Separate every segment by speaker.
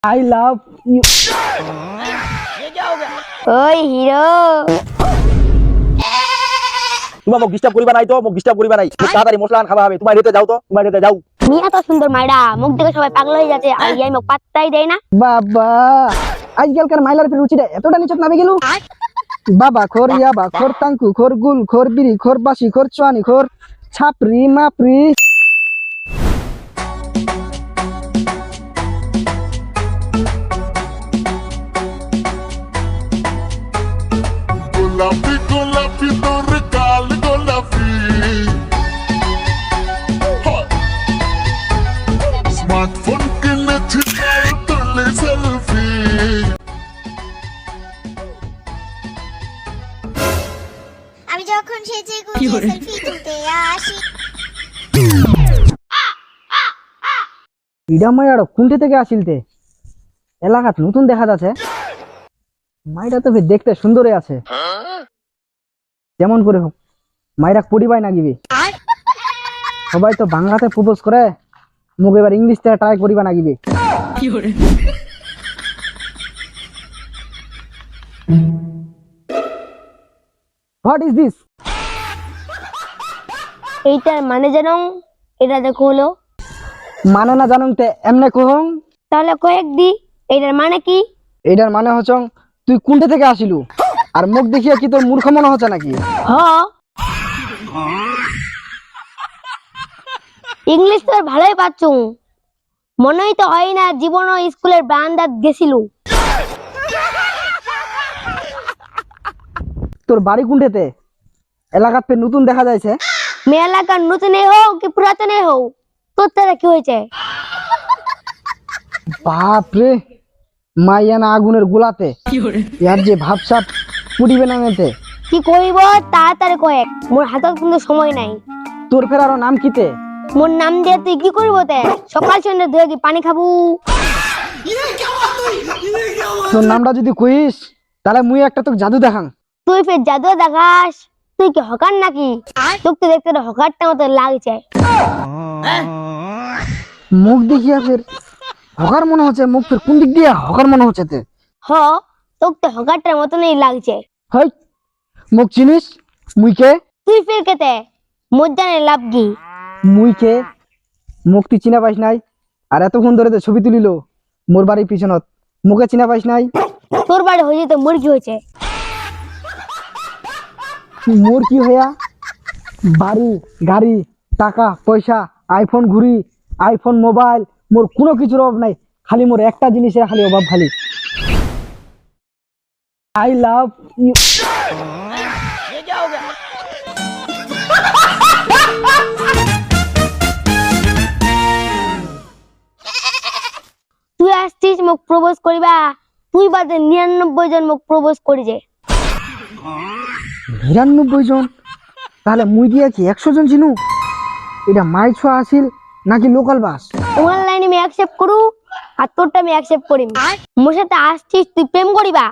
Speaker 1: I love you.
Speaker 2: ये क्या हो गया?
Speaker 3: ওই হিরো
Speaker 1: তুমি মোক ডিস্টার্ব করিবা নাই তো, মোক ডিস্টার্ব করিবা নাই। তুমি তাড়াতাড়ি মশলা আন খাবা হবে। তোমার রেতে যাও তো, তোমার রেতে যাও।
Speaker 3: তুমি এত সুন্দর মাইডা মুখ দেখে সবাই পাগল হয়ে যাচ্ছে আর ইয়াই মোক পাত্তাই দেয় না।
Speaker 1: বাবা আজকালকার মাইলার রুচিটা এতটা নিচত নামে গেল। বাবা খোর ইয়াবা খোর তাঙ্কু খোর গুল খোর বিড়ি খোর বাসি খোর চুয়ানি খোর ছাপরি মাপরি।
Speaker 4: গোলাপি গোলাপি তোর গাল গোলাপি স্মার্টফোন কিনেছি তুলে সেলফি
Speaker 5: আমি যখন সেজে গুজে সেলফি তুলতে আসি।
Speaker 1: ইডা মাইয়াড় কুণ্ঠে থেকে আসিলতে এলাকাত নতুন দেখা যাচ্ছে। মাইরা তো দেখতে সুন্দরই আছে, যেমন করে হোক মাইরা পরিবাই না গিবি। সবাই তো বাংলাতে প্রপোজ করে, মুখ এবার ইংলিশ থেকে ট্রাই করিবা না গিবি। What is this?
Speaker 3: এইটার মানে জানো? এটা দেখো হলো
Speaker 1: মানে না জানুন তে এমনে কহং।
Speaker 3: তাহলে কয়েক দি এইটার মানে কি?
Speaker 1: এটার মানে হচ্ছে তুই কুণ্ঠে থেকে আসিলু আর মুখ দেখিয়া কি তোর মূর্খ মনে হচ্ছে নাকি?
Speaker 3: হ ইংলিশ তো ভালোই পাচ্ছ, মনেই তো হয় না জীবন স্কুলের বারান্দাত গেছিল।
Speaker 1: তোর বাড়ি কুণ্ঠেতে এলাকাত পে নতুন দেখা যাইছে।
Speaker 3: মেয়ে এলাকার নতুনে হোক কি পুরাতনে হোক, তোর তারা কি হয়েছে?
Speaker 1: বাপ রে মাইয়ানা আগুনের গোলাতে ইয়ার যে ভাবসাপ পুড়িবে না মেতে।
Speaker 3: কি করিব তাড়াতাড়ি কয়েক, মোর হাতত কিন্তু সময় নাই।
Speaker 1: তোর ফের আরো নাম কিতে?
Speaker 3: মোর নাম দিয়ে তুই কি করিব তে? সকাল সন্ধ্যে ধুয়ে কি পানি খাবো?
Speaker 1: তোর নামটা যদি কইস তাহলে মুই একটা তোকে জাদু দেখাং।
Speaker 3: তুই ফের জাদু দেখাস? তুই কি হকার নাকি? তোকে তো দেখতে হকারটা মতো লাগছে।
Speaker 1: মুখ দেখিয়া ফের হকার মনে হচ্ছে, মুখ ফের কোন দিক দিয়ে হকার মনে হচ্ছে তে?
Speaker 3: হ তোকে তো হকারটার মতনই লাগছে।
Speaker 1: হই মুখ চিনিস? মুই কে?
Speaker 3: তুই ফের কেতে মোর জানে লাভ কি?
Speaker 1: মুই কে মুখ তুই চিনা পাইস নাই? আর এতক্ষণ ধরে যে ছবি তুলিল মোর বাড়ির পিছনত, মুখে চিনা পাইস নাই?
Speaker 3: তোর বাড়ি হয়েছে তো মুরগি হয়েছে।
Speaker 1: মোর কি হইয়া বাড়ি গাড়ি টাকা পয়সা আইফোন ঘুরি আইফোন মোবাইল মোর কোনো কিছুর অভাব নাই, খালি মোর একটা জিনিসের খালি অভাব, খালি আই লাভ ইউ।
Speaker 2: ये क्या हो गया?
Speaker 3: তুই আসছিস মোক প্রপোজ করিবা, তুই বাদে 99 জন মোক প্রপোজ করিছে।
Speaker 1: 99 জন? তাহলে মুই দিয়া কি 100 জন চিনু? এটা মাই ছোয়া আসিল নাকি লোকাল বাস?
Speaker 3: তোমার লাইনে আমি অ্যাকসেপ্ট করু আর তোরটা আমি অ্যাকসেপ্ট করি। মোর সাথে আসছিস তুই প্রেম করিবা,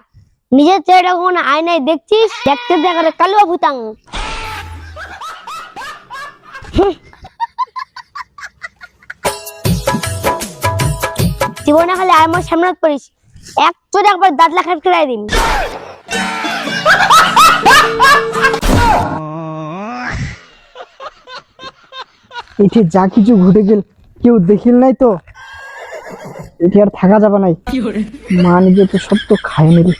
Speaker 3: নিজের চেহারা কখনো আয়নায় দেখছিস? দেখতে দেখালে কালুয়া ভুতাং। জীবনে খালি আর মোর সামনে পড়িস, এক চোট একবার দাঁত লাখ খেলাই দিম।
Speaker 1: এটি যা কিছু ঘটে গেল কেউ দেখিল নাই তো, এটি আর থাকা যাবে নাই। মা নিজে তো সব তো খায় নিল।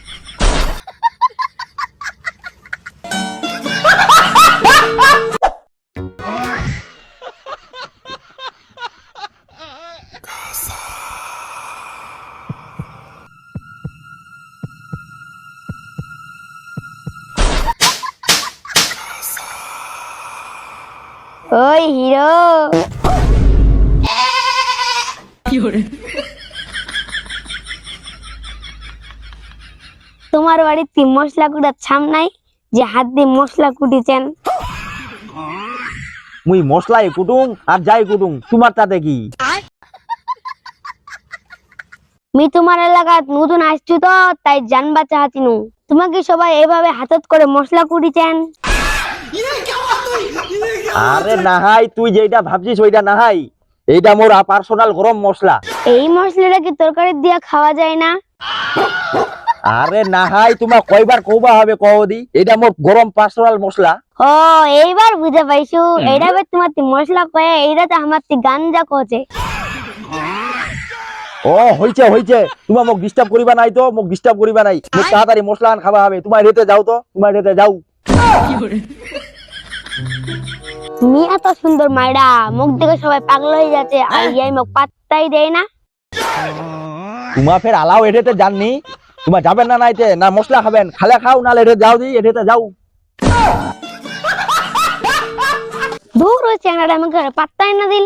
Speaker 3: ওই হিরো তোমার বাড়িতে মশলা কুটার ছাম নাই যে হাত দিয়ে মশলা কুটিছেন?
Speaker 2: মুই মশলাই কুটুম আর যাই কুটুম, তোমার তাতে কি?
Speaker 3: আমি তোমার এলাকাত নতুন আসছি তো তাই জানবা চাহাতিনু তোমাকে সবাই এভাবে হাতত করে মশলা কুটিছেন।
Speaker 2: আরে নাহাই তুই যেটা ভাবছিস ওইটা নাহাই, এইটা মোর পার্সোনাল গরম মশলা।
Speaker 3: এই মশলাটা কি তরকারি দিয়ে খাওয়া যায় না?
Speaker 2: আরে না হাই, তোমার কয়বার কওবা হবে কওদি, এটা মোর গরম পার্সোনাল মশলা।
Speaker 3: ও এইবার বুঝে পাইছো, এইটা বে তোমার মশলা কয়ে, এইটা তো আমার গাঞ্জা কোচে।
Speaker 2: ও হইছে হইছে, তোমার মোক ডিস্টার্ব করিবা নাই তো, মোক ডিস্টার্ব করিবা নাই। মোক তাড়াতাড়ি মশলা আন খাবা হবে। তোমার রেতে যাও তো, তোমার রেতে যাও।
Speaker 3: তুমি এত সুন্দর মাইরা, মুখ দেখে সবাই পাগল হয়ে যাচ্ছে, আর ইয়াই মুখ পাত্তাই দেয় না।
Speaker 2: তোমার ফের আলাও এটাতে জাননি, তোমার যাবেন না নাইতে, না মশলা খাবেন, খালে খাও, নালে এটাতে যাও দি, এটাতে যাও।
Speaker 3: দূর ওই চ্যাংড়াটা আমাকে পাত্তাই না দিল।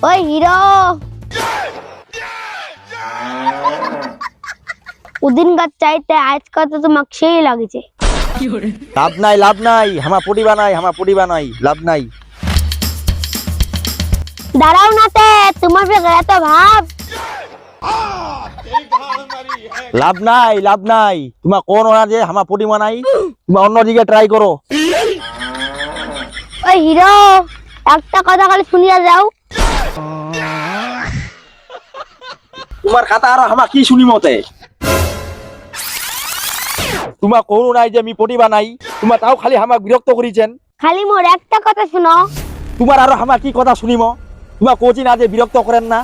Speaker 3: ওই হিরো, উদিন গাছ চাইতে আজকাল তো তোমাকে সেই লাগছে।
Speaker 2: লাভ নাই, লাভ নাই, হামা পড়িবা নাই, হামা পড়িবা নাই, লাভ নাই।
Speaker 3: দাঁড়াও নাতে, তোমার ফের এত ভাব।
Speaker 2: লাভ নাই, লাভ নাই, তোমার কোন ওরা যে হামা পড়িবা নাই, তোমার অন্য দিকে ট্রাই করো।
Speaker 3: ওই হিরো, একটা কথা খালি শুনিয়া যাও।
Speaker 2: তোমার কথা আর হামা কি শুনি মতে, তোমার কোন নাই যে আমি পড়িবা নাই, তোমার তাও খালি হামা বিরক্ত করিছেন।
Speaker 3: খালি মোর একটা কথা শুনো।
Speaker 2: তোমার আরো হামা কি কথা শুনিম, তোমার কোচি না যে বিরক্ত করেন না,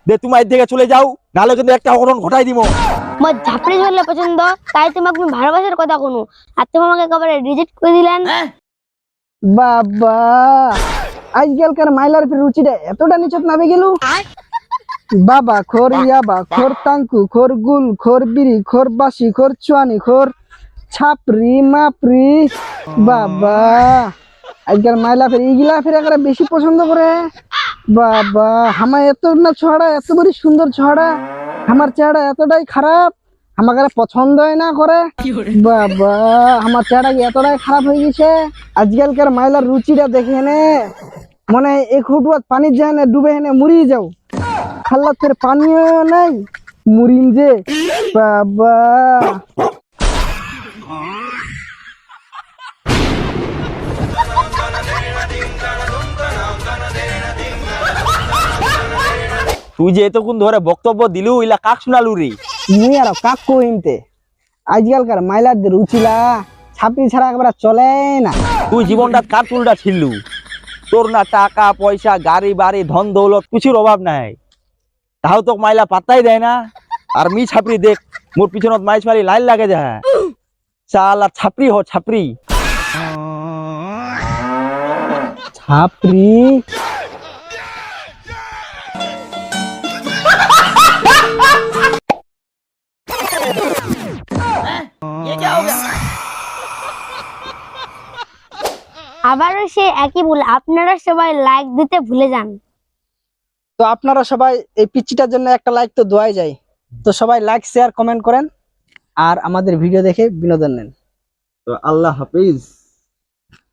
Speaker 2: দে তোমার এর দিকে চলে যাও, নাহলে কিন্তু একটা অঘটন ঘটাই দিব।
Speaker 3: মোর ঝাপড়ি ঝরলে পছন্দ, তাই তোমাকে আমি ভালোবাসার কথা কোনো, আর তুমি আমাকে একেবারে রিজেক্ট করে দিলেন।
Speaker 1: বাবা, আজকালকার মাইলার ফের রুচিটা এতটা নিচত নামে গেল। বাবা খোর ইয়াবা, খোর তাঙ্কু, খোর গুল, খোর বিড়ি, খোর বাসি, খোর চুয়ানি, খোর ছাপরি মাপরি। বাবা, আজকাল মাইলা ফের ইগিলা ফের একেবারে বেশি পছন্দ করে। বাবা, আমার এত না ছড়া, এত বড় সুন্দর ছড়া, আমার চেহারা এতটাই খারাপ, আমাকে আর পছন্দই না করে। বাবা, আমার চেহারা কি এতটাই খারাপ হয়ে গেছে। আজকালকার মাইলার রুচিটা দেখে নে, মনে হয় এক হুটুয়াত পানির যায় না, ডুবে হেনে মুড়িয়ে যাও। খাল্লাত ফের পানিও নাই, মুড়িন যে। বাবা,
Speaker 2: তুই যে এতক্ষণ ধরে বক্তব্য দিলু, ইলা কাক শুনালু রে?
Speaker 1: মুই আর কাক কইনতে, আজকালকার মাইলার রুচিলা ছাপড়ি ছাড়া একবার চলে না।
Speaker 2: তুই জীবনটা কার চুলটা ছিললু, তোর না টাকা পয়সা, গাড়ি বাড়ি, ধন দৌলত কিছুর অভাব নাই, তাও তো মাইলা পাত্তাই দেয় না। আর মি ছাপড়ি দেখ, মোর পিছনত মাইছ মারি লাইন লাগে যায়, শালা ছাপড়ি হ ছাপড়ি।
Speaker 1: ছাপড়ি?
Speaker 3: আবারও সে একই ভুল, আপনারা সবাই লাইক দিতে ভুলে যান।
Speaker 1: তো আপনারা সবাই এই পিচ্চিটার জন্য একটা লাইক তো দেওয়াই যায়, তো সবাই লাইক শেয়ার কমেন্ট করেন আর আমাদের ভিডিও দেখে বিনোদন নেন।
Speaker 2: তো আল্লাহ হাফিজ।